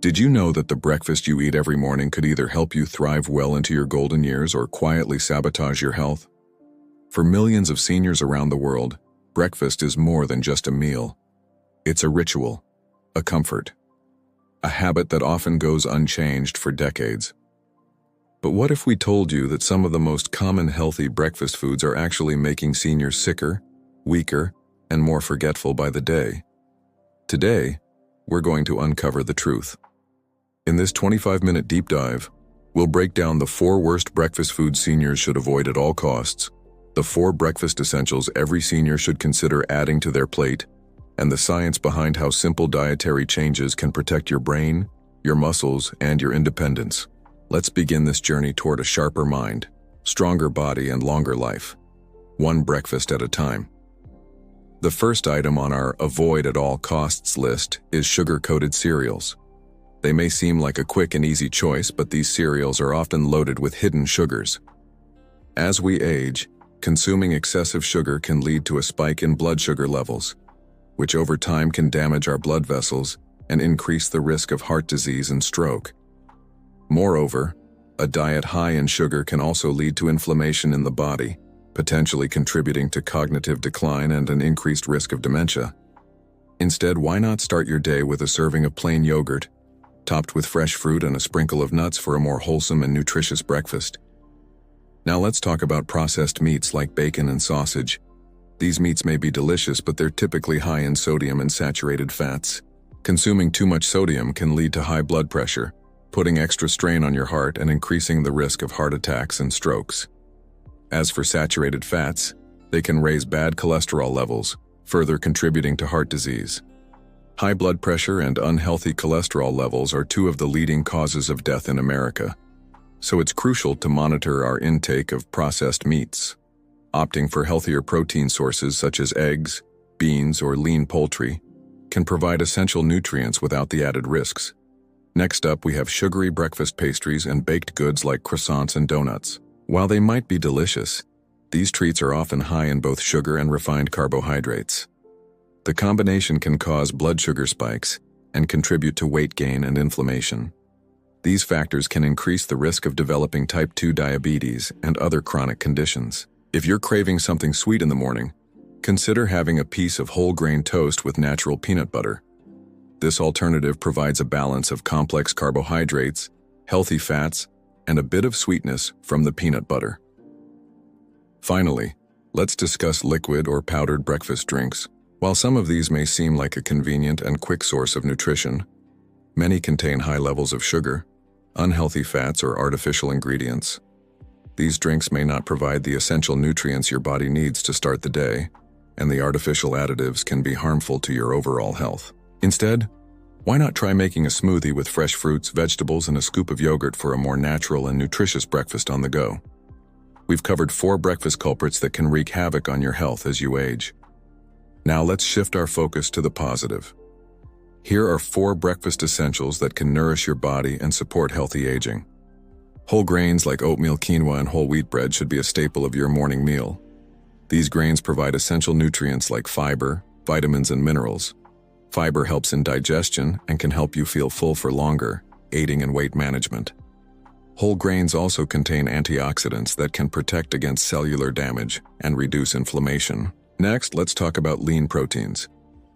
Did you know that the breakfast you eat every morning could either help you thrive well into your golden years or quietly sabotage your health? For millions of seniors around the world, breakfast is more than just a meal. It's a ritual, a comfort, a habit that often goes unchanged for decades. But what if we told you that some of the most common healthy breakfast foods are actually making seniors sicker, weaker, and more forgetful by the day? Today, we're going to uncover the truth. In this 25-minute deep dive, we'll break down the 4 worst breakfast foods seniors should avoid at all costs, the 4 breakfast essentials every senior should consider adding to their plate, and the science behind how simple dietary changes can protect your brain, your muscles, and your independence. Let's begin this journey toward a sharper mind, stronger body, and longer life, one breakfast at a time. The first item on our avoid at all costs list is sugar-coated cereals. They may seem like a quick and easy choice, but these cereals are often loaded with hidden sugars. As we age, consuming excessive sugar can lead to a spike in blood sugar levels, which over time can damage our blood vessels and increase the risk of heart disease and stroke. Moreover, a diet high in sugar can also lead to inflammation in the body, potentially contributing to cognitive decline and an increased risk of dementia. Instead, why not start your day with a serving of plain yogurt, topped with fresh fruit and a sprinkle of nuts for a more wholesome and nutritious breakfast? Now let's talk about processed meats like bacon and sausage. These meats may be delicious, but they're typically high in sodium and saturated fats. Consuming too much sodium can lead to high blood pressure, putting extra strain on your heart and increasing the risk of heart attacks and strokes. As for saturated fats, they can raise bad cholesterol levels, further contributing to heart disease. High blood pressure and unhealthy cholesterol levels are 2 of the leading causes of death in America, so it's crucial to monitor our intake of processed meats. Opting for healthier protein sources such as eggs, beans, or lean poultry can provide essential nutrients without the added risks. Next up, we have sugary breakfast pastries and baked goods like croissants and donuts. While they might be delicious, these treats are often high in both sugar and refined carbohydrates. The combination can cause blood sugar spikes and contribute to weight gain and inflammation. These factors can increase the risk of developing type 2 diabetes and other chronic conditions. If you're craving something sweet in the morning, consider having a piece of whole grain toast with natural peanut butter. This alternative provides a balance of complex carbohydrates, healthy fats, and a bit of sweetness from the peanut butter. Finally, let's discuss liquid or powdered breakfast drinks. While some of these may seem like a convenient and quick source of nutrition, many contain high levels of sugar, unhealthy fats, or artificial ingredients. These drinks may not provide the essential nutrients your body needs to start the day, and the artificial additives can be harmful to your overall health. Instead, why not try making a smoothie with fresh fruits, vegetables, and a scoop of yogurt for a more natural and nutritious breakfast on the go? We've covered 4 breakfast culprits that can wreak havoc on your health as you age. Now let's shift our focus to the positive. Here are 4 breakfast essentials that can nourish your body and support healthy aging. Whole grains like oatmeal, quinoa, and whole wheat bread should be a staple of your morning meal. These grains provide essential nutrients like fiber, vitamins, and minerals. Fiber helps in digestion and can help you feel full for longer, aiding in weight management. Whole grains also contain antioxidants that can protect against cellular damage and reduce inflammation. Next, let's talk about lean proteins.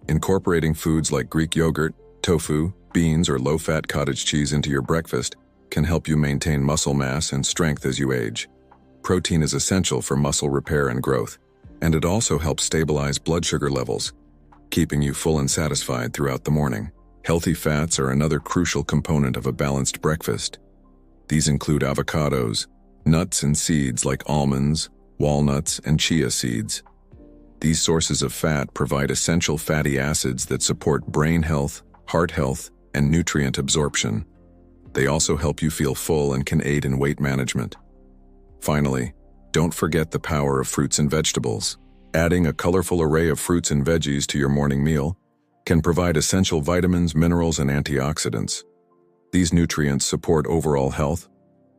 Incorporating foods like Greek yogurt, tofu, beans, or low-fat cottage cheese into your breakfast can help you maintain muscle mass and strength as you age. Protein is essential for muscle repair and growth, and it also helps stabilize blood sugar levels, keeping you full and satisfied throughout the morning. Healthy fats are another crucial component of a balanced breakfast. These include avocados, nuts and seeds like almonds, walnuts, and chia seeds. These sources of fat provide essential fatty acids that support brain health, heart health, and nutrient absorption. They also help you feel full and can aid in weight management. Finally, don't forget the power of fruits and vegetables. Adding a colorful array of fruits and veggies to your morning meal can provide essential vitamins, minerals, and antioxidants. These nutrients support overall health,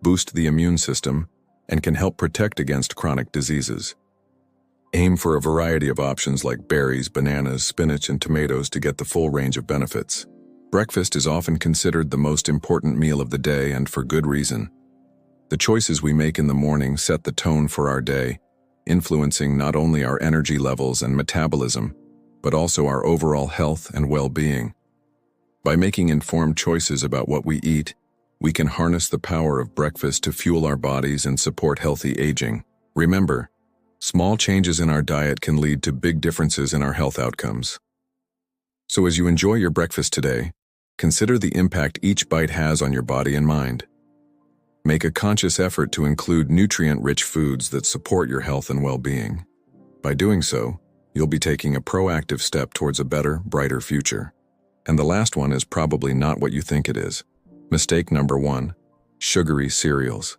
boost the immune system, and can help protect against chronic diseases. Aim for a variety of options like berries, bananas, spinach, and tomatoes to get the full range of benefits. Breakfast is often considered the most important meal of the day, and for good reason. The choices we make in the morning set the tone for our day, influencing not only our energy levels and metabolism, but also our overall health and well-being. By making informed choices about what we eat, we can harness the power of breakfast to fuel our bodies and support healthy aging. Remember, small changes in our diet can lead to big differences in our health outcomes. So as you enjoy your breakfast today, consider the impact each bite has on your body and mind. Make a conscious effort to include nutrient-rich foods that support your health and well-being. By doing so, you'll be taking a proactive step towards a better, brighter future. And the last one is probably not what you think it is. Mistake number 1, sugary cereals.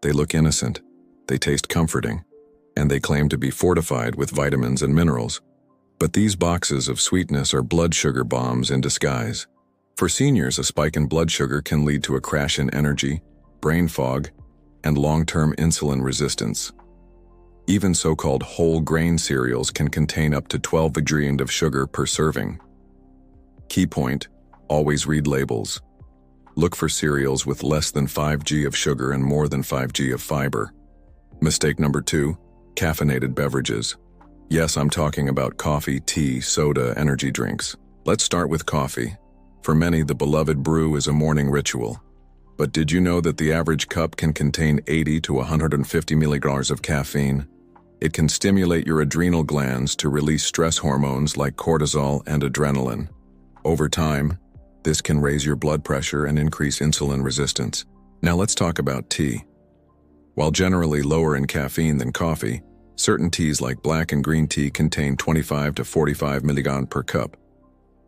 They look innocent, they taste comforting, and they claim to be fortified with vitamins and minerals. But these boxes of sweetness are blood sugar bombs in disguise. For seniors, a spike in blood sugar can lead to a crash in energy, brain fog, and long-term insulin resistance. Even so-called whole grain cereals can contain up to 12 grams of sugar per serving. Key point: always read labels. Look for cereals with less than 5 grams of sugar and more than 5 grams of fiber. Mistake number 2, caffeinated beverages. Yes, I'm talking about coffee, tea, soda, energy drinks. Let's start with coffee. For many, the beloved brew is a morning ritual. But did you know that the average cup can contain 80 to 150 milligrams of caffeine? It can stimulate your adrenal glands to release stress hormones like cortisol and adrenaline. Over time, this can raise your blood pressure and increase insulin resistance. Now let's talk about tea. While generally lower in caffeine than coffee, certain teas like black and green tea contain 25 to 45 milligrams per cup.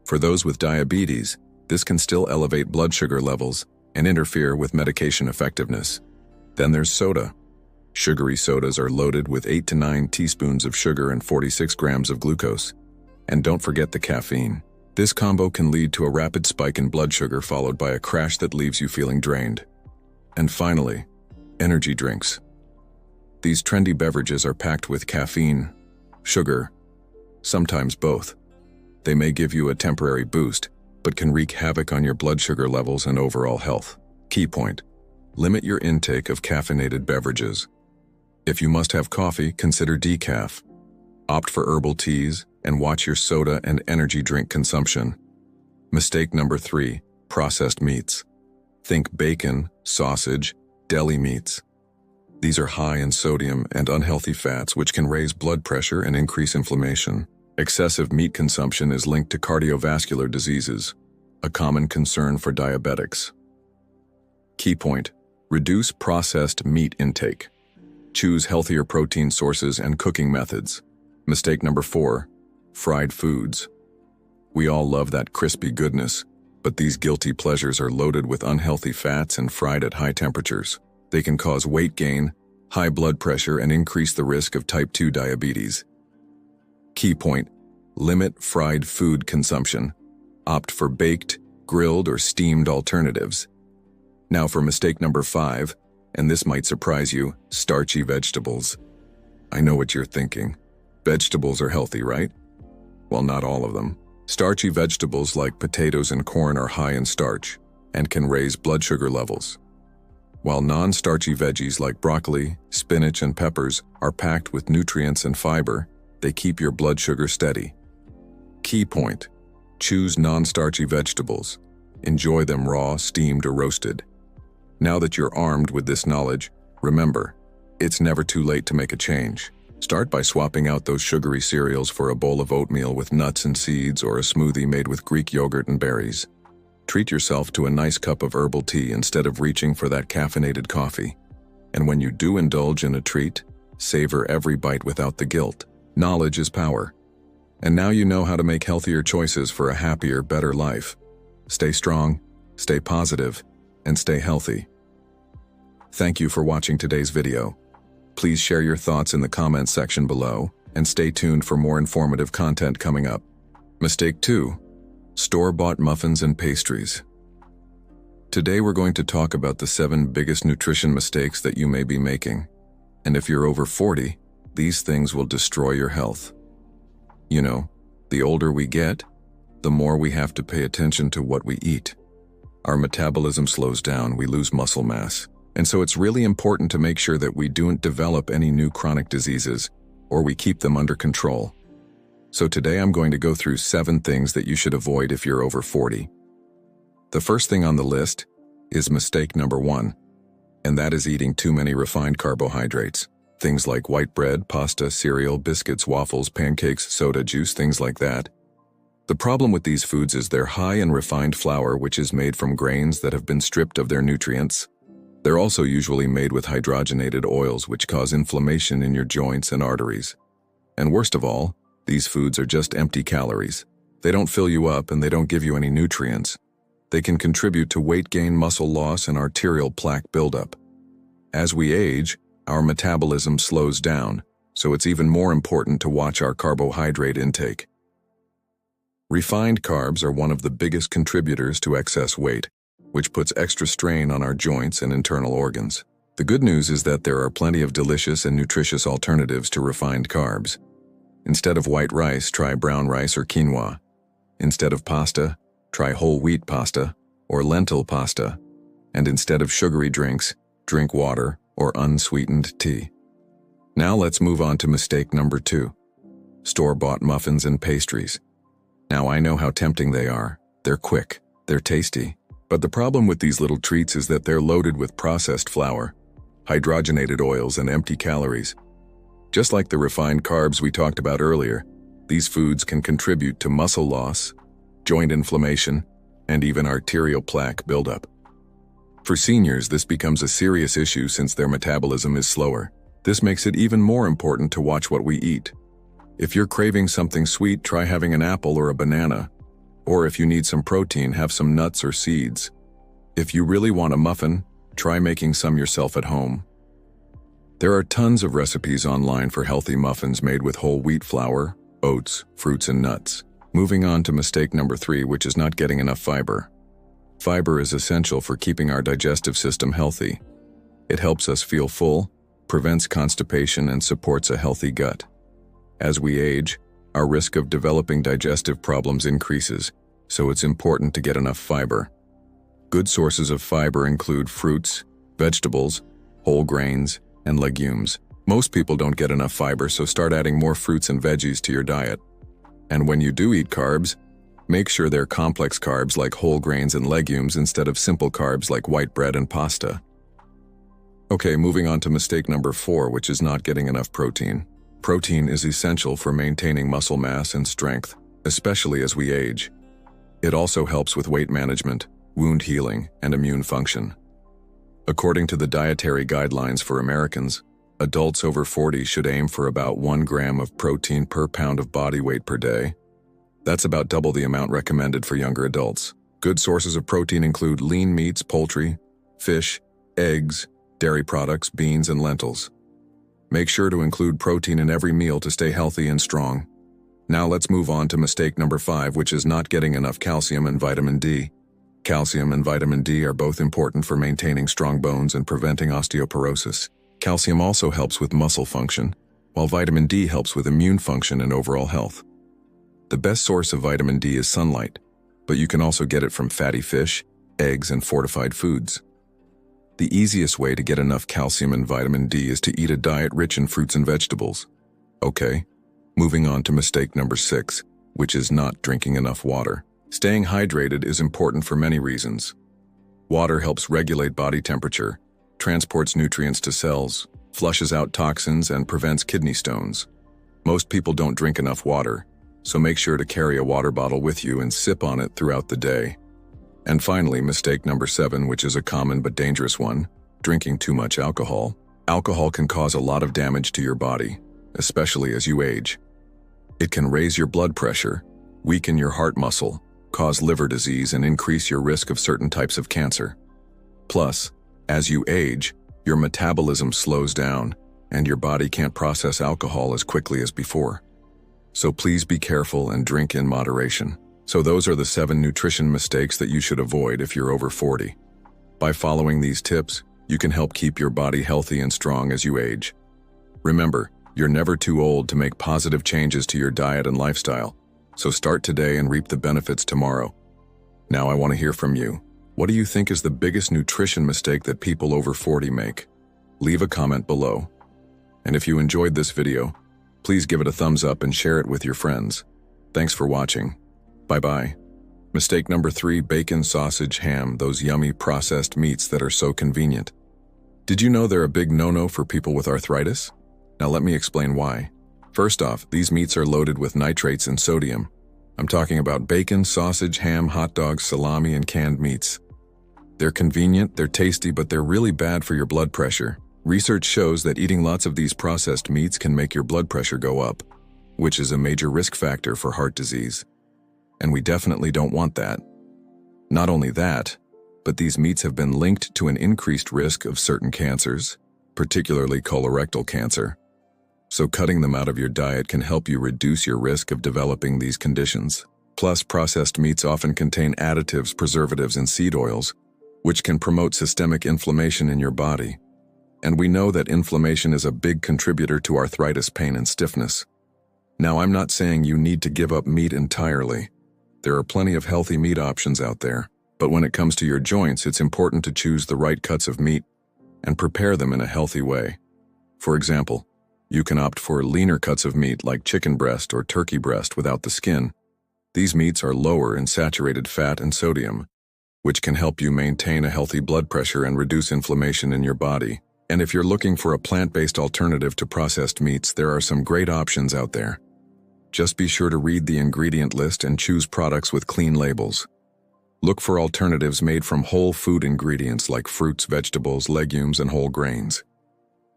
For those with diabetes, this can still elevate blood sugar levels and interfere with medication effectiveness. Then there's soda. Sugary sodas are loaded with 8 to 9 teaspoons of sugar and 46 grams of glucose. And don't forget the caffeine. This combo can lead to a rapid spike in blood sugar followed by a crash that leaves you feeling drained. And finally, energy drinks. These trendy beverages are packed with caffeine, sugar, sometimes both. They may give you a temporary boost, but can wreak havoc on your blood sugar levels and overall health. Key point: limit your intake of caffeinated beverages. If you must have coffee, consider decaf. Opt for herbal teas and watch your soda and energy drink consumption. Mistake number 3, processed meats. Think bacon, sausage, deli meats. These are high in sodium and unhealthy fats which can raise blood pressure and increase inflammation. Excessive meat consumption is linked to cardiovascular diseases, a common concern for diabetics. Key point: reduce processed meat intake. Choose healthier protein sources and cooking methods. Mistake number 4, fried foods. We all love that crispy goodness, but these guilty pleasures are loaded with unhealthy fats and fried at high temperatures. They can cause weight gain, high blood pressure, and increase the risk of type 2 diabetes. Key point: limit fried food consumption. Opt for baked, grilled, or steamed alternatives. Now for mistake number 5, and this might surprise you, starchy vegetables. I know what you're thinking. Vegetables are healthy, right? Well, not all of them. Starchy vegetables like potatoes and corn are high in starch and can raise blood sugar levels. While non-starchy veggies like broccoli, spinach, and peppers are packed with nutrients and fiber, they keep your blood sugar steady. Key point: choose non-starchy vegetables. Enjoy them raw, steamed, or roasted. Now that you're armed with this knowledge, remember, it's never too late to make a change. Start by swapping out those sugary cereals for a bowl of oatmeal with nuts and seeds or a smoothie made with Greek yogurt and berries. Treat yourself to a nice cup of herbal tea instead of reaching for that caffeinated coffee. And when you do indulge in a treat, savor every bite without the guilt. Knowledge is power. And now you know how to make healthier choices for a happier, better life. Stay strong, stay positive, and stay healthy. Thank you for watching today's video. Please share your thoughts in the comments section below, and stay tuned for more informative content coming up. Mistake 2. Store-bought muffins and pastries. Today we're going to talk about the 7 biggest nutrition mistakes that you may be making. And if you're over 40, these things will destroy your health. You know, the older we get, the more we have to pay attention to what we eat. Our metabolism slows down, we lose muscle mass, and so it's really important to make sure that we don't develop any new chronic diseases, or we keep them under control. So today I'm going to go through 7 things that you should avoid if you're over 40. The first thing on the list is mistake number 1, and that is eating too many refined carbohydrates. Things like white bread, pasta, cereal, biscuits, waffles, pancakes, soda, juice, things like that. The problem with these foods is they're high in refined flour, which is made from grains that have been stripped of their nutrients. They're also usually made with hydrogenated oils, which cause inflammation in your joints and arteries. And worst of all, these foods are just empty calories. They don't fill you up and they don't give you any nutrients. They can contribute to weight gain, muscle loss, and arterial plaque buildup. As we age, our metabolism slows down, so it's even more important to watch our carbohydrate intake. Refined carbs are one of the biggest contributors to excess weight, which puts extra strain on our joints and internal organs. The good news is that there are plenty of delicious and nutritious alternatives to refined carbs. Instead of white rice, try brown rice or quinoa. Instead of pasta, try whole wheat pasta or lentil pasta. And instead of sugary drinks, drink water or unsweetened tea. Now let's move on to mistake number 2. Store-bought muffins and pastries. Now I know how tempting they are. They're quick, they're tasty. But the problem with these little treats is that they're loaded with processed flour, hydrogenated oils, and empty calories. Just like the refined carbs we talked about earlier, these foods can contribute to muscle loss, joint inflammation, and even arterial plaque buildup. For seniors, this becomes a serious issue since their metabolism is slower. This makes it even more important to watch what we eat. If you're craving something sweet, try having an apple or a banana. Or if you need some protein, have some nuts or seeds. If you really want a muffin, try making some yourself at home. There are tons of recipes online for healthy muffins made with whole wheat flour, oats, fruits, and nuts. Moving on to mistake number 3, which is not getting enough fiber. Fiber is essential for keeping our digestive system healthy. It helps us feel full, prevents constipation, and supports a healthy gut. As we age, our risk of developing digestive problems increases, so it's important to get enough fiber. Good sources of fiber include fruits, vegetables, whole grains, and legumes. Most people don't get enough fiber, so start adding more fruits and veggies to your diet. And when you do eat carbs, make sure they're complex carbs like whole grains and legumes instead of simple carbs like white bread and pasta. Okay, moving on to mistake number 4, which is not getting enough protein. Protein is essential for maintaining muscle mass and strength, especially as we age. It also helps with weight management, wound healing, and immune function. According to the dietary guidelines for Americans, adults over 40 should aim for about 1 gram of protein per pound of body weight per day. That's about double the amount recommended for younger adults. Good sources of protein include lean meats, poultry, fish, eggs, dairy products, beans, and lentils. Make sure to include protein in every meal to stay healthy and strong. Now let's move on to mistake number 5, which is not getting enough calcium and vitamin D. Calcium and vitamin D are both important for maintaining strong bones and preventing osteoporosis. Calcium also helps with muscle function, while vitamin D helps with immune function and overall health. The best source of vitamin D is sunlight, but you can also get it from fatty fish, eggs, and fortified foods. The easiest way to get enough calcium and vitamin D is to eat a diet rich in fruits and vegetables. Okay, moving on to mistake number 6, which is not drinking enough water. Staying hydrated is important for many reasons. Water helps regulate body temperature, transports nutrients to cells, flushes out toxins, and prevents kidney stones. Most people don't drink enough water, so make sure to carry a water bottle with you and sip on it throughout the day. And finally, mistake number 7, which is a common but dangerous one, drinking too much alcohol. Alcohol can cause a lot of damage to your body, especially as you age. It can raise your blood pressure, weaken your heart muscle, cause liver disease, and increase your risk of certain types of cancer. Plus, as you age, your metabolism slows down, and your body can't process alcohol as quickly as before. So please be careful and drink in moderation. So those are the 7 nutrition mistakes that you should avoid if you're over 40. By following these tips, you can help keep your body healthy and strong as you age. Remember, you're never too old to make positive changes to your diet and lifestyle. So start today and reap the benefits tomorrow. Now I want to hear from you. What do you think is the biggest nutrition mistake that people over 40 make? Leave a comment below. And if you enjoyed this video, please give it a thumbs up and share it with your friends. Thanks for watching. Bye-bye. Mistake number 3, bacon, sausage, ham, those yummy processed meats that are so convenient. Did you know they're a big no-no for people with arthritis? Now let me explain why. First off, these meats are loaded with nitrates and sodium. I'm talking about bacon, sausage, ham, hot dogs, salami, and canned meats. They're convenient, they're tasty, but they're really bad for your blood pressure. Research shows that eating lots of these processed meats can make your blood pressure go up, which is a major risk factor for heart disease. And we definitely don't want that. Not only that, but these meats have been linked to an increased risk of certain cancers, particularly colorectal cancer. So cutting them out of your diet can help you reduce your risk of developing these conditions. Plus, processed meats often contain additives, preservatives, and seed oils, which can promote systemic inflammation in your body. And we know that inflammation is a big contributor to arthritis, pain, and stiffness. Now, I'm not saying you need to give up meat entirely. There are plenty of healthy meat options out there, but when it comes to your joints, it's important to choose the right cuts of meat and prepare them in a healthy way. For example, you can opt for leaner cuts of meat like chicken breast or turkey breast without the skin. These meats are lower in saturated fat and sodium, which can help you maintain a healthy blood pressure and reduce inflammation in your body. And if you're looking for a plant-based alternative to processed meats, there are some great options out there. Just be sure to read the ingredient list and choose products with clean labels. Look for alternatives made from whole food ingredients like fruits, vegetables, legumes, and whole grains.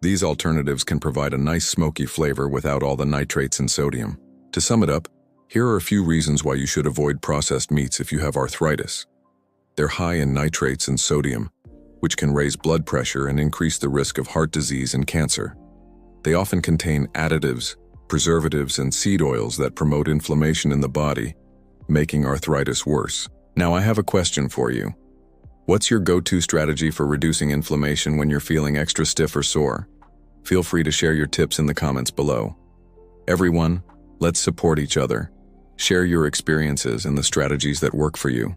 These alternatives can provide a nice smoky flavor without all the nitrates and sodium. To sum it up, here are a few reasons why you should avoid processed meats if you have arthritis. They're high in nitrates and sodium, which can raise blood pressure and increase the risk of heart disease and cancer. They often contain additives, preservatives, and seed oils that promote inflammation in the body, making arthritis worse. Now I have a question for you. What's your go-to strategy for reducing inflammation when you're feeling extra stiff or sore? Feel free to share your tips in the comments below. Everyone, let's support each other. Share your experiences and the strategies that work for you.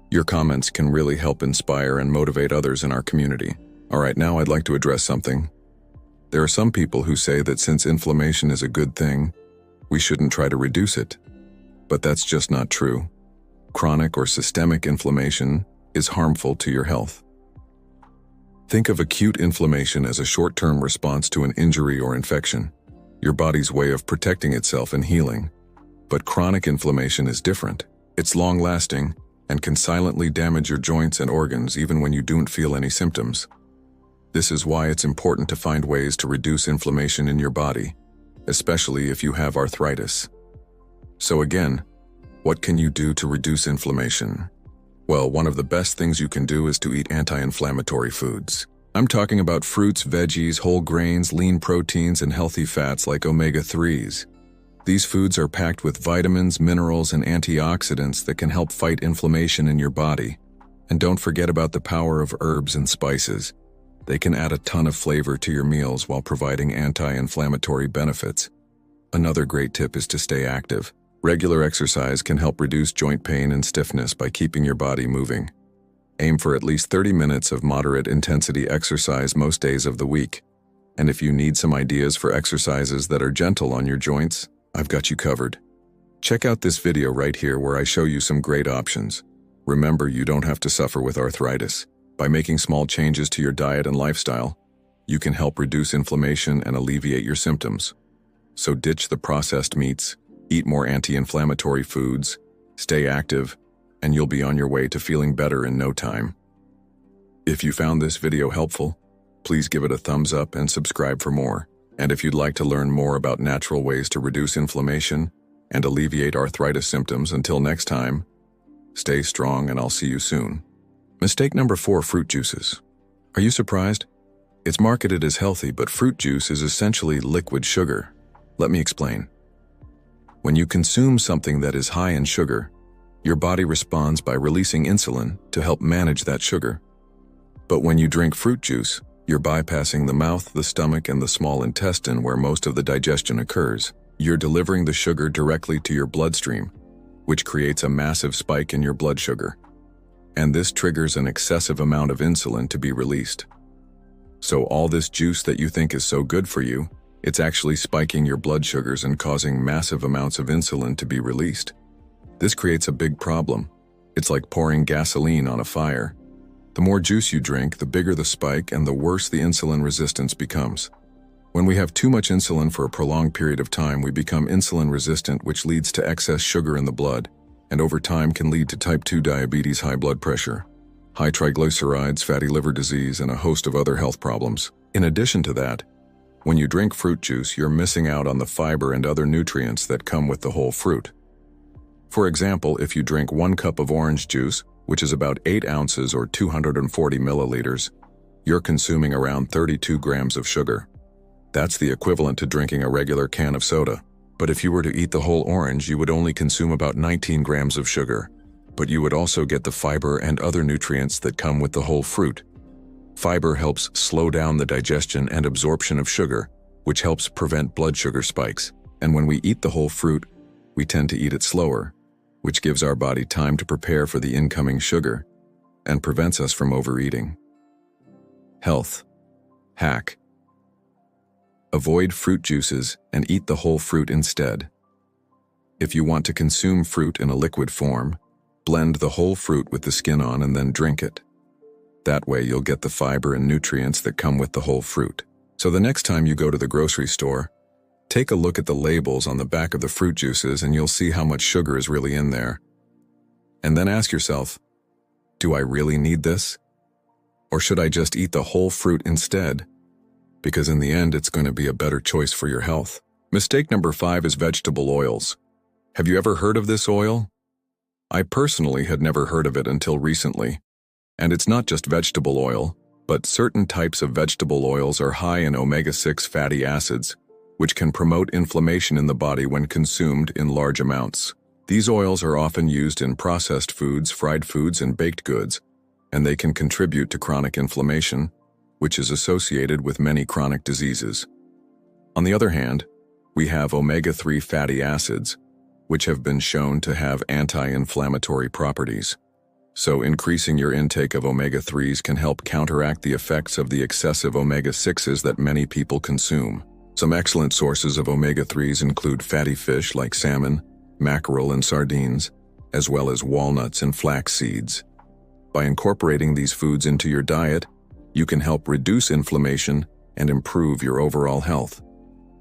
Your comments can really help inspire and motivate others in our community. Alright, now I'd like to address something. There are some people who say that since inflammation is a good thing, we shouldn't try to reduce it. But that's just not true. Chronic or systemic inflammation is harmful to your health. Think of acute inflammation as a short-term response to an injury or infection, your body's way of protecting itself and healing. But chronic inflammation is different. It's long-lasting and can silently damage your joints and organs even when you don't feel any symptoms. This is why it's important to find ways to reduce inflammation in your body, especially if you have arthritis. So again, what can you do to reduce inflammation? Well, one of the best things you can do is to eat anti-inflammatory foods. I'm talking about fruits, veggies, whole grains, lean proteins, and healthy fats like omega-3s. These foods are packed with vitamins, minerals, and antioxidants that can help fight inflammation in your body. And don't forget about the power of herbs and spices. They can add a ton of flavor to your meals while providing anti-inflammatory benefits. Another great tip is to stay active. Regular exercise can help reduce joint pain and stiffness by keeping your body moving. Aim for at least 30 minutes of moderate intensity exercise most days of the week. And if you need some ideas for exercises that are gentle on your joints, I've got you covered. Check out this video right here where I show you some great options. Remember, you don't have to suffer with arthritis. By making small changes to your diet and lifestyle, you can help reduce inflammation and alleviate your symptoms. So ditch the processed meats, eat more anti-inflammatory foods, stay active, and you'll be on your way to feeling better in no time. If you found this video helpful, please give it a thumbs up and subscribe for more. And if you'd like to learn more about natural ways to reduce inflammation and alleviate arthritis symptoms, until next time, stay strong and I'll see you soon. Mistake number 4, fruit juices. Are you surprised? It's marketed as healthy, but fruit juice is essentially liquid sugar. Let me explain. When you consume something that is high in sugar, your body responds by releasing insulin to help manage that sugar. But when you drink fruit juice, you're bypassing the mouth, the stomach, and the small intestine where most of the digestion occurs. You're delivering the sugar directly to your bloodstream, which creates a massive spike in your blood sugar. And this triggers an excessive amount of insulin to be released. So all this juice that you think is so good for you, it's actually spiking your blood sugars and causing massive amounts of insulin to be released. This creates a big problem. It's like pouring gasoline on a fire. The more juice you drink, the bigger the spike and the worse the insulin resistance becomes. When we have too much insulin for a prolonged period of time, we become insulin resistant, which leads to excess sugar in the blood, and over time can lead to type 2 diabetes, high blood pressure, high triglycerides, fatty liver disease, and a host of other health problems. In addition to that, when you drink fruit juice, you're missing out on the fiber and other nutrients that come with the whole fruit. For example, if you drink 1 cup of orange juice, which is about 8 ounces or 240 milliliters, you're consuming around 32 grams of sugar. That's the equivalent to drinking a regular can of soda. But if you were to eat the whole orange, you would only consume about 19 grams of sugar. But you would also get the fiber and other nutrients that come with the whole fruit. Fiber helps slow down the digestion and absorption of sugar, which helps prevent blood sugar spikes. And when we eat the whole fruit, we tend to eat it slower, which gives our body time to prepare for the incoming sugar and prevents us from overeating. Health hack: avoid fruit juices and eat the whole fruit instead. If you want to consume fruit in a liquid form, blend the whole fruit with the skin on and then drink it. That way you'll get the fiber and nutrients that come with the whole fruit. So the next time you go to the grocery store, take a look at the labels on the back of the fruit juices and you'll see how much sugar is really in there. And then ask yourself, do I really need this? Or should I just eat the whole fruit instead? Because in the end, it's going to be a better choice for your health. Mistake number 5 is vegetable oils. Have you ever heard of this oil? I personally had never heard of it until recently. And it's not just vegetable oil, but certain types of vegetable oils are high in omega-6 fatty acids, which can promote inflammation in the body when consumed in large amounts. These oils are often used in processed foods, fried foods, and baked goods, and they can contribute to chronic inflammation, which is associated with many chronic diseases. On the other hand, we have omega-3 fatty acids, which have been shown to have anti-inflammatory properties. So increasing your intake of omega-3s can help counteract the effects of the excessive omega-6s that many people consume. Some excellent sources of omega-3s include fatty fish like salmon, mackerel, and sardines, as well as walnuts and flax seeds. By incorporating these foods into your diet, you can help reduce inflammation and improve your overall health.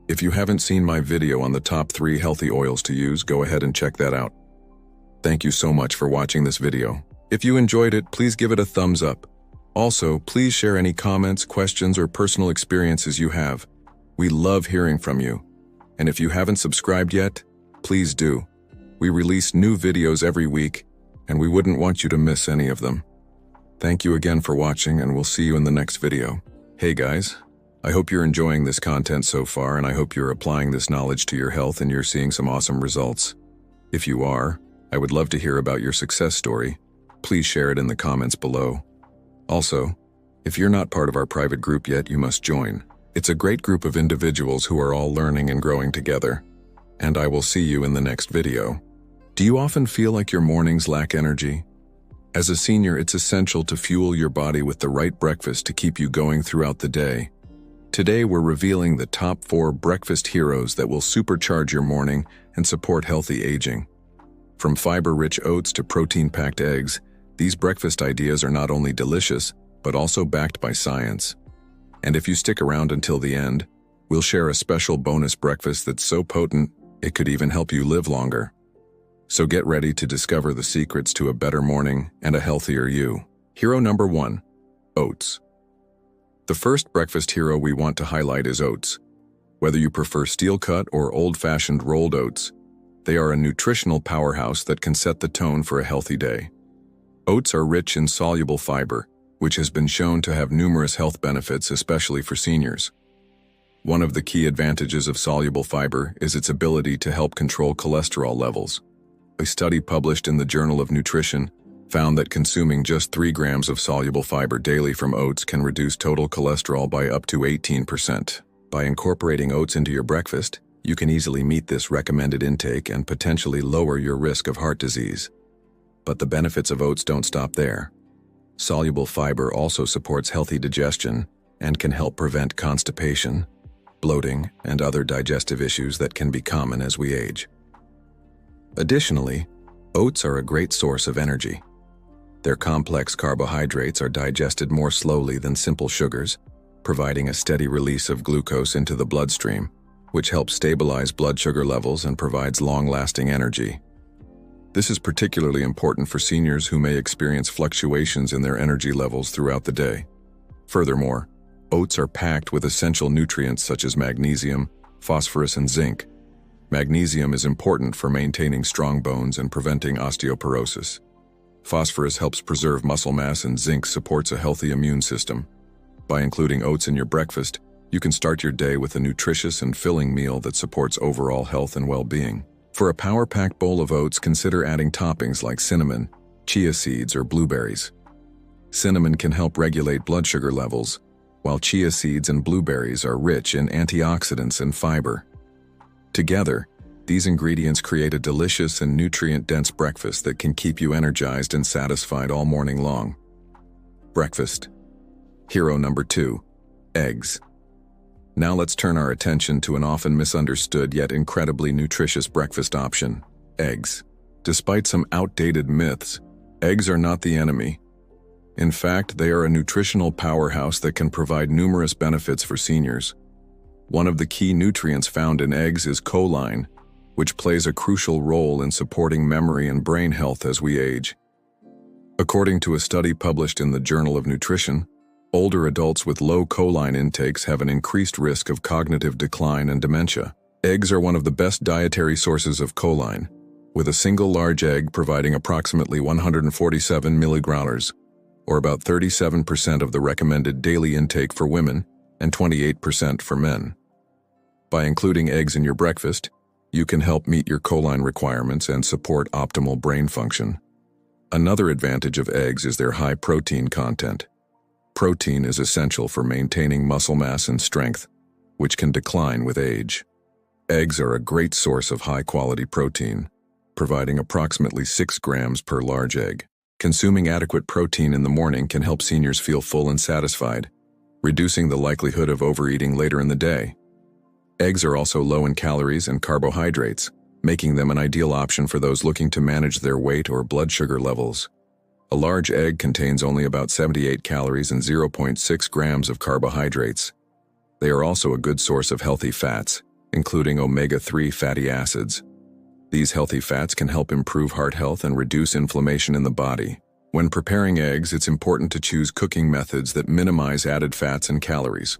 If you haven't seen my video on the top 3 healthy oils to use, go ahead and check that out. Thank you so much for watching this video. If you enjoyed it, please give it a thumbs up. Also, please share any comments, questions, or personal experiences you have. We love hearing from you. And if you haven't subscribed yet, please do. We release new videos every week, and we wouldn't want you to miss any of them. Thank you again for watching, and we'll see you in the next video. Hey guys, I hope you're enjoying this content so far, and I hope you're applying this knowledge to your health and you're seeing some awesome results. If you are, I would love to hear about your success story. Please share it in the comments below. Also, if you're not part of our private group yet, you must join. It's a great group of individuals who are all learning and growing together. And I will see you in the next video. Do you often feel like your mornings lack energy? As a senior, it's essential to fuel your body with the right breakfast to keep you going throughout the day. Today, we're revealing the top 4 breakfast heroes that will supercharge your morning and support healthy aging. From fiber-rich oats to protein-packed eggs, these breakfast ideas are not only delicious, but also backed by science. And if you stick around until the end, we'll share a special bonus breakfast that's so potent, it could even help you live longer. So get ready to discover the secrets to a better morning and a healthier you. Hero number 1, oats. The first breakfast hero we want to highlight is oats. Whether you prefer steel-cut or old-fashioned rolled oats, they are a nutritional powerhouse that can set the tone for a healthy day. Oats are rich in soluble fiber, which has been shown to have numerous health benefits, especially for seniors. One of the key advantages of soluble fiber is its ability to help control cholesterol levels. A study published in the Journal of Nutrition found that consuming just 3 grams of soluble fiber daily from oats can reduce total cholesterol by up to 18%. By incorporating oats into your breakfast, You can easily meet this recommended intake and potentially lower your risk of heart disease. But the benefits of oats don't stop there. Soluble fiber also supports healthy digestion and can help prevent constipation, bloating, and other digestive issues that can be common as we age. Additionally, oats are a great source of energy. Their complex carbohydrates are digested more slowly than simple sugars, providing a steady release of glucose into the bloodstream, which helps stabilize blood sugar levels and provides long-lasting energy. This is particularly important for seniors who may experience fluctuations in their energy levels throughout the day. Furthermore, oats are packed with essential nutrients such as magnesium, phosphorus, and zinc. Magnesium is important for maintaining strong bones and preventing osteoporosis. Phosphorus helps preserve muscle mass, and zinc supports a healthy immune system. By including oats in your breakfast, you can start your day with a nutritious and filling meal that supports overall health and well-being. For a power-packed bowl of oats, consider adding toppings like cinnamon, chia seeds, or blueberries. Cinnamon can help regulate blood sugar levels, while chia seeds and blueberries are rich in antioxidants and fiber. Together, these ingredients create a delicious and nutrient-dense breakfast that can keep you energized and satisfied all morning long. Breakfast. Hero number 2, eggs. Now let's turn our attention to an often misunderstood yet incredibly nutritious breakfast option, eggs. Despite some outdated myths, eggs are not the enemy. In fact, they are a nutritional powerhouse that can provide numerous benefits for seniors. One of the key nutrients found in eggs is choline, which plays a crucial role in supporting memory and brain health as we age. According to a study published in the Journal of Nutrition, older adults with low choline intakes have an increased risk of cognitive decline and dementia. Eggs are one of the best dietary sources of choline, with a single large egg providing approximately 147 milligrams, or about 37% of the recommended daily intake for women and 28% for men. By including eggs in your breakfast, you can help meet your choline requirements and support optimal brain function. Another advantage of eggs is their high protein content. Protein is essential for maintaining muscle mass and strength, which can decline with age. Eggs are a great source of high-quality protein, providing approximately 6 grams per large egg. Consuming adequate protein in the morning can help seniors feel full and satisfied, reducing the likelihood of overeating later in the day. Eggs are also low in calories and carbohydrates, making them an ideal option for those looking to manage their weight or blood sugar levels. A large egg contains only about 78 calories and 0.6 grams of carbohydrates. They are also a good source of healthy fats, including omega-3 fatty acids. These healthy fats can help improve heart health and reduce inflammation in the body. When preparing eggs, it's important to choose cooking methods that minimize added fats and calories.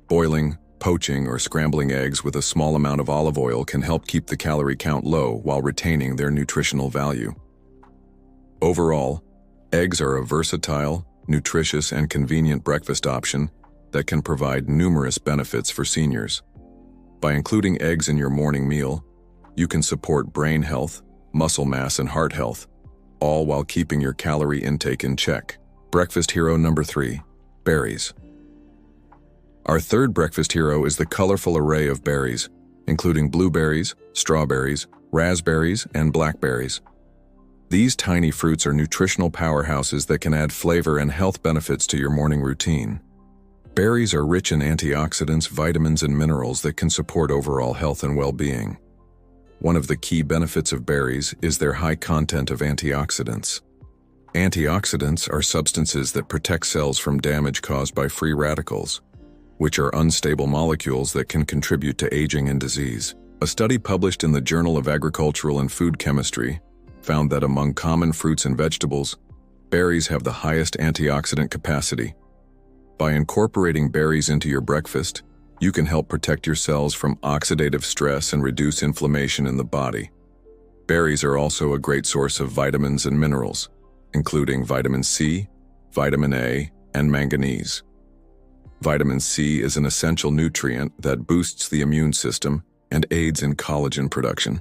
Boiling, poaching, or scrambling eggs with a small amount of olive oil can help keep the calorie count low while retaining their nutritional value. Overall, eggs are a versatile, nutritious, and convenient breakfast option that can provide numerous benefits for seniors. By including eggs in your morning meal, you can support brain health, muscle mass, and heart health, all while keeping your calorie intake in check. Breakfast hero number 3, berries. Our third breakfast hero is the colorful array of berries, including blueberries, strawberries, raspberries, and blackberries. These tiny fruits are nutritional powerhouses that can add flavor and health benefits to your morning routine. Berries are rich in antioxidants, vitamins, and minerals that can support overall health and well-being. One of the key benefits of berries is their high content of antioxidants. Antioxidants are substances that protect cells from damage caused by free radicals, which are unstable molecules that can contribute to aging and disease. A study published in the Journal of Agricultural and Food Chemistry found that among common fruits and vegetables, berries have the highest antioxidant capacity. By incorporating berries into your breakfast, you can help protect your cells from oxidative stress and reduce inflammation in the body. Berries are also a great source of vitamins and minerals, including vitamin C, vitamin A, and manganese. Vitamin C is an essential nutrient that boosts the immune system and aids in collagen production,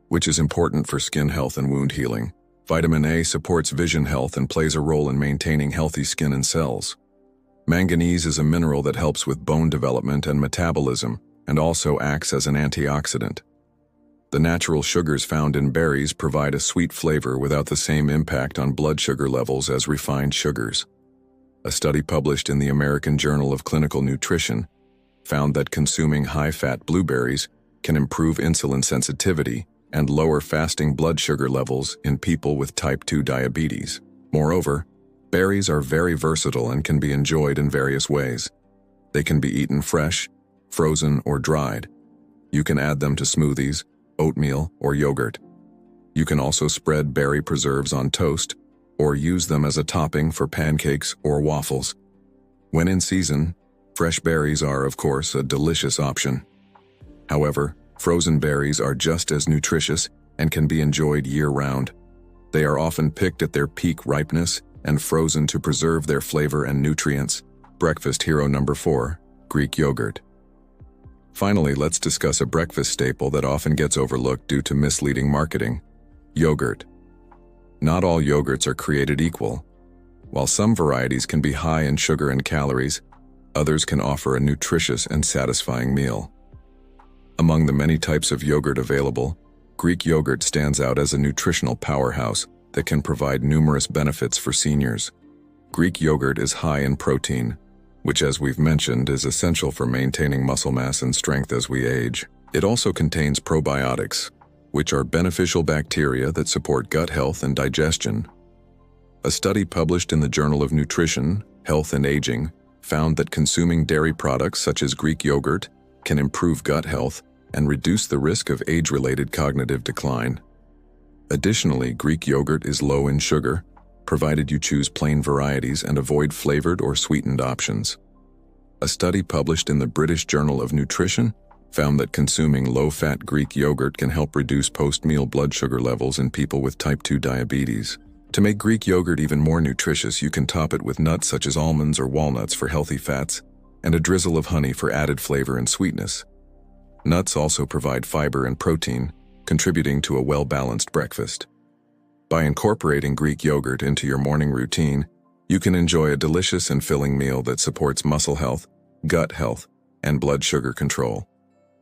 which is important for skin health and wound healing. Vitamin A supports vision health and plays a role in maintaining healthy skin and cells. Manganese is a mineral that helps with bone development and metabolism, and also acts as an antioxidant. The natural sugars found in berries provide a sweet flavor without the same impact on blood sugar levels as refined sugars. A study published in the American Journal of Clinical Nutrition found that consuming high-fat blueberries can improve insulin sensitivity and lower fasting blood sugar levels in people with type 2 diabetes. Moreover, berries are very versatile and can be enjoyed in various ways. They can be eaten fresh, frozen, or dried. You can add them to smoothies, oatmeal, or yogurt. You can also spread berry preserves on toast or use them as a topping for pancakes or waffles. When in season, fresh berries are, of course, a delicious option. However, frozen berries are just as nutritious and can be enjoyed year-round. They are often picked at their peak ripeness and frozen to preserve their flavor and nutrients. Breakfast hero number 4, Greek yogurt. Finally, let's discuss a breakfast staple that often gets overlooked due to misleading marketing: yogurt. Not all yogurts are created equal. While some varieties can be high in sugar and calories, others can offer a nutritious and satisfying meal. Among the many types of yogurt available, Greek yogurt stands out as a nutritional powerhouse that can provide numerous benefits for seniors. Greek yogurt is high in protein, which, as we've mentioned, is essential for maintaining muscle mass and strength as we age. It also contains probiotics, which are beneficial bacteria that support gut health and digestion. A study published in the Journal of Nutrition, Health and Aging found that consuming dairy products such as Greek yogurt can improve gut health and reduce the risk of age-related cognitive decline. Additionally, Greek yogurt is low in sugar, provided you choose plain varieties and avoid flavored or sweetened options. A study published in the British Journal of Nutrition found that consuming low-fat Greek yogurt can help reduce post-meal blood sugar levels in people with type 2 diabetes. To make Greek yogurt even more nutritious, you can top it with nuts such as almonds or walnuts for healthy fats, and a drizzle of honey for added flavor and sweetness. Nuts also provide fiber and protein, contributing to a well-balanced breakfast. By incorporating Greek yogurt into your morning routine, you can enjoy a delicious and filling meal that supports muscle health, gut health, and blood sugar control.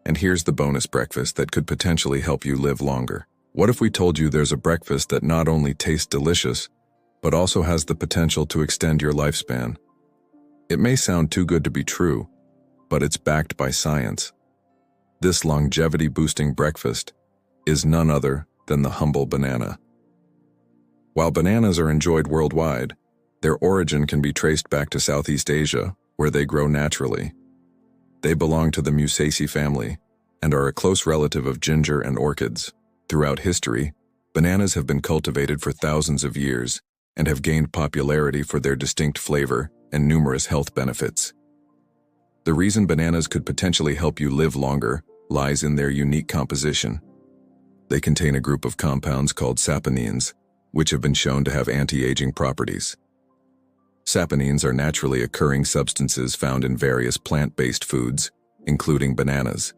And here's the bonus breakfast that could potentially help you live longer. What if we told you there's a breakfast that not only tastes delicious, but also has the potential to extend your lifespan? It may sound too good to be true, but it's backed by science. This longevity-boosting breakfast is none other than the humble banana. While bananas are enjoyed worldwide, their origin can be traced back to Southeast Asia, where they grow naturally. They belong to the Musaceae family and are a close relative of ginger and orchids. Throughout history, bananas have been cultivated for thousands of years and have gained popularity for their distinct flavor and numerous health benefits. The reason bananas could potentially help you live longer lies in their unique composition. They contain a group of compounds called saponins, which have been shown to have anti-aging properties. Saponins are naturally occurring substances found in various plant-based foods, including bananas.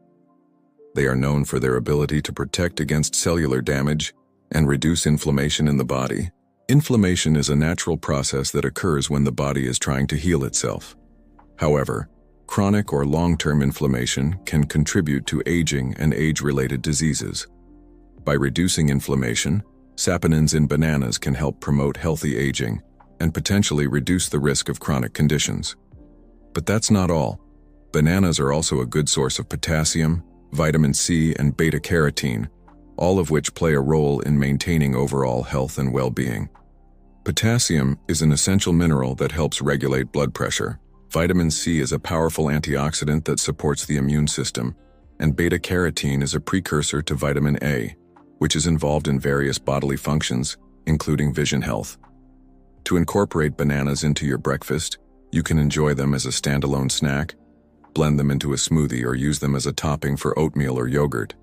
They are known for their ability to protect against cellular damage and reduce inflammation in the body. Inflammation is a natural process that occurs when the body is trying to heal itself. However, chronic or long-term inflammation can contribute to aging and age-related diseases. By reducing inflammation, saponins in bananas can help promote healthy aging and potentially reduce the risk of chronic conditions. But that's not all. Bananas are also a good source of potassium, vitamin C, and beta-carotene, all of which play a role in maintaining overall health and well-being. Potassium is an essential mineral that helps regulate blood pressure. Vitamin C is a powerful antioxidant that supports the immune system, and beta-carotene is a precursor to vitamin A, which is involved in various bodily functions, including vision health. To incorporate bananas into your breakfast, you can enjoy them as a standalone snack, blend them into a smoothie, or use them as a topping for oatmeal or yogurt.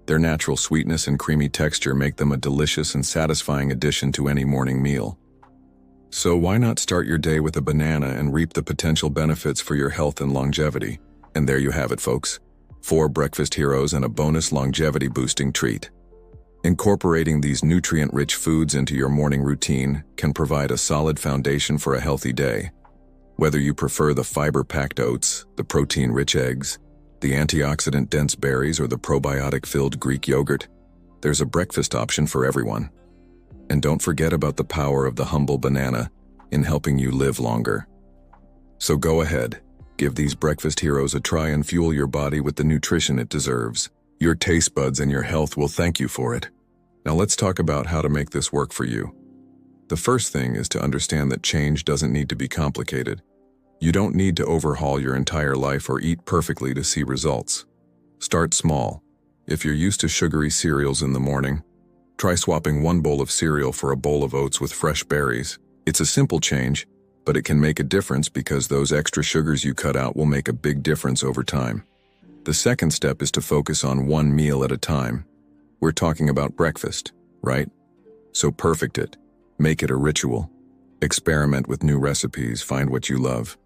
Their natural sweetness and creamy texture make them a delicious and satisfying addition to any morning meal. So why not start your day with a banana and reap the potential benefits for your health and longevity? And there you have it, folks. 4 breakfast heroes and a bonus longevity-boosting treat. Incorporating these nutrient-rich foods into your morning routine can provide a solid foundation for a healthy day. Whether you prefer the fiber-packed oats, the protein-rich eggs, the antioxidant-dense berries or the probiotic-filled Greek yogurt, there's a breakfast option for everyone. And don't forget about the power of the humble banana in helping you live longer. So go ahead, give these breakfast heroes a try and fuel your body with the nutrition it deserves. Your taste buds and your health will thank you for it. Now let's talk about how to make this work for you. The first thing is to understand that change doesn't need to be complicated. You don't need to overhaul your entire life or eat perfectly to see results. Start small. If you're used to sugary cereals in the morning, try swapping one bowl of cereal for a bowl of oats with fresh berries. It's a simple change, but it can make a difference because those extra sugars you cut out will make a big difference over time. The second step is to focus on one meal at a time. We're talking about breakfast, right? So perfect it. Make it a ritual. Experiment with new recipes, find what you love.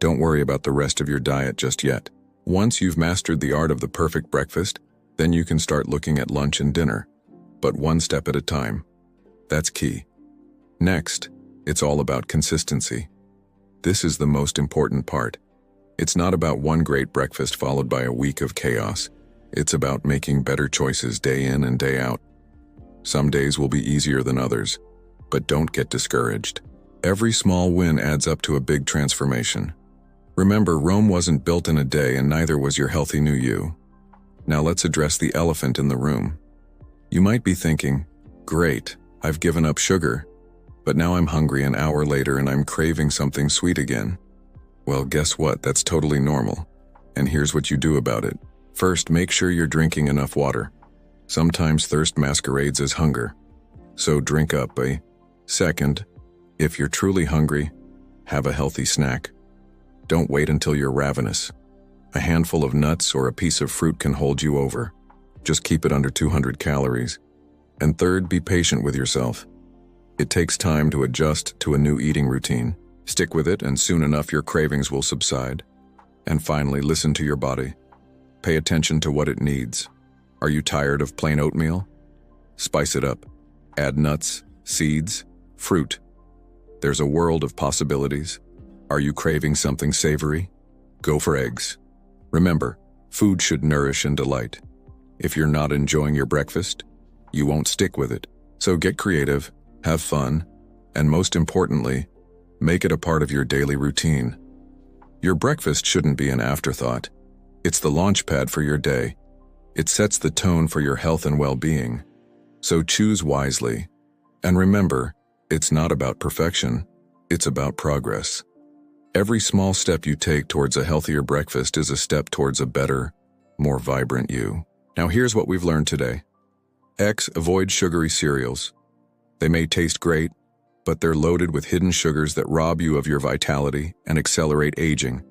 Don't worry about the rest of your diet just yet. Once you've mastered the art of the perfect breakfast, then you can start looking at lunch and dinner. But one step at a time. That's key. Next, it's all about consistency. This is the most important part. It's not about one great breakfast followed by a week of chaos. It's about making better choices day in and day out. Some days will be easier than others, but don't get discouraged. Every small win adds up to a big transformation. Remember, Rome wasn't built in a day, and neither was your healthy new you. Now let's address the elephant in the room. You might be thinking, great, I've given up sugar, but now I'm hungry an hour later and I'm craving something sweet again. Well, guess what? That's totally normal. And here's what you do about it. First, make sure you're drinking enough water. Sometimes thirst masquerades as hunger, so drink up, eh? Second, if you're truly hungry, have a healthy snack. Don't wait until you're ravenous. A handful of nuts or a piece of fruit can hold you over. Just keep it under 200 calories. And third, be patient with yourself. It takes time to adjust to a new eating routine. Stick with it, and soon enough your cravings will subside. And finally, listen to your body. Pay attention to what it needs. Are you tired of plain oatmeal? Spice it up. Add nuts, seeds, fruit. There's a world of possibilities. Are you craving something savory? Go for eggs. Remember, food should nourish and delight. If you're not enjoying your breakfast, you won't stick with it. So get creative, have fun, and most importantly, make it a part of your daily routine. Your breakfast shouldn't be an afterthought. It's the launchpad for your day. It sets the tone for your health and well-being. So choose wisely. And remember, it's not about perfection, it's about progress. Every small step you take towards a healthier breakfast is a step towards a better, more vibrant you. Now here's what we've learned today. X, avoid sugary cereals. They may taste great, but they're loaded with hidden sugars that rob you of your vitality and accelerate aging.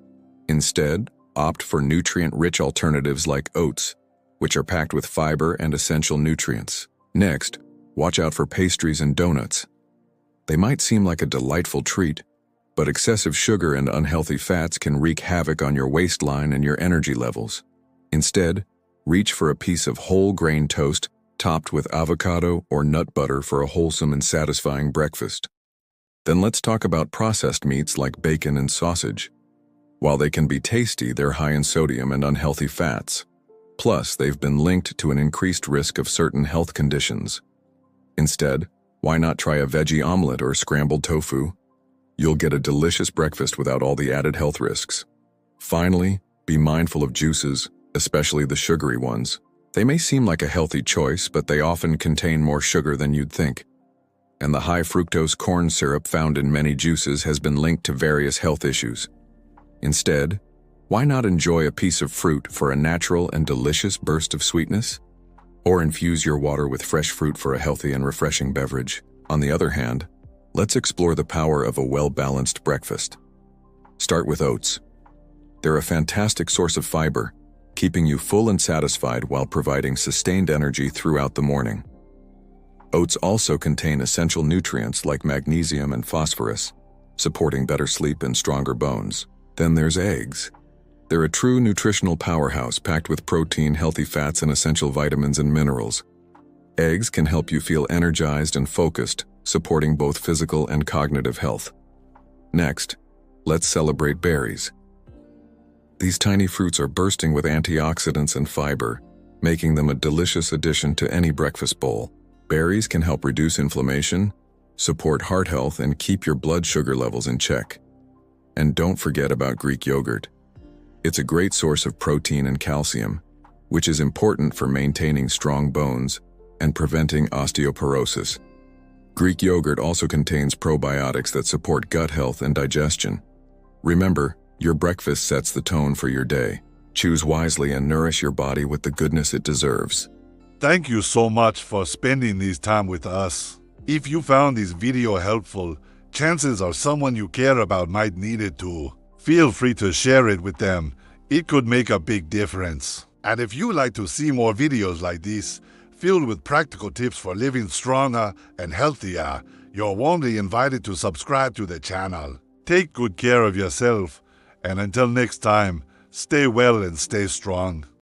Instead, opt for nutrient-rich alternatives like oats, which are packed with fiber and essential nutrients. Next, watch out for pastries and donuts. They might seem like a delightful treat, but excessive sugar and unhealthy fats can wreak havoc on your waistline and your energy levels. Instead, reach for a piece of whole grain toast topped with avocado or nut butter for a wholesome and satisfying breakfast. Then let's talk about processed meats like bacon and sausage. While they can be tasty, they're high in sodium and unhealthy fats. Plus, they've been linked to an increased risk of certain health conditions. Instead, why not try a veggie omelet or scrambled tofu? You'll get a delicious breakfast without all the added health risks. Finally, be mindful of juices, especially the sugary ones. They may seem like a healthy choice, but they often contain more sugar than you'd think. And the high fructose corn syrup found in many juices has been linked to various health issues. Instead, why not enjoy a piece of fruit for a natural and delicious burst of sweetness? Or infuse your water with fresh fruit for a healthy and refreshing beverage. On the other hand, let's explore the power of a well-balanced breakfast. Start with oats. They're a fantastic source of fiber, keeping you full and satisfied while providing sustained energy throughout the morning. Oats also contain essential nutrients like magnesium and phosphorus, supporting better sleep and stronger bones. Then there's eggs. They're a true nutritional powerhouse packed with protein, healthy fats, and essential vitamins and minerals. Eggs can help you feel energized and focused, supporting both physical and cognitive health. Next, let's celebrate berries. These tiny fruits are bursting with antioxidants and fiber, making them a delicious addition to any breakfast bowl. Berries can help reduce inflammation, support heart health, and keep your blood sugar levels in check. And don't forget about Greek yogurt. It's a great source of protein and calcium, which is important for maintaining strong bones and preventing osteoporosis. Greek yogurt also contains probiotics that support gut health and digestion. Remember, your breakfast sets the tone for your day. Choose wisely and nourish your body with the goodness it deserves. Thank you so much for spending this time with us. If you found this video helpful, chances are someone you care about might need it too. Feel free to share it with them. It could make a big difference. And if you like to see more videos like this, filled with practical tips for living stronger and healthier, you're warmly invited to subscribe to the channel. Take good care of yourself, and until next time, stay well and stay strong.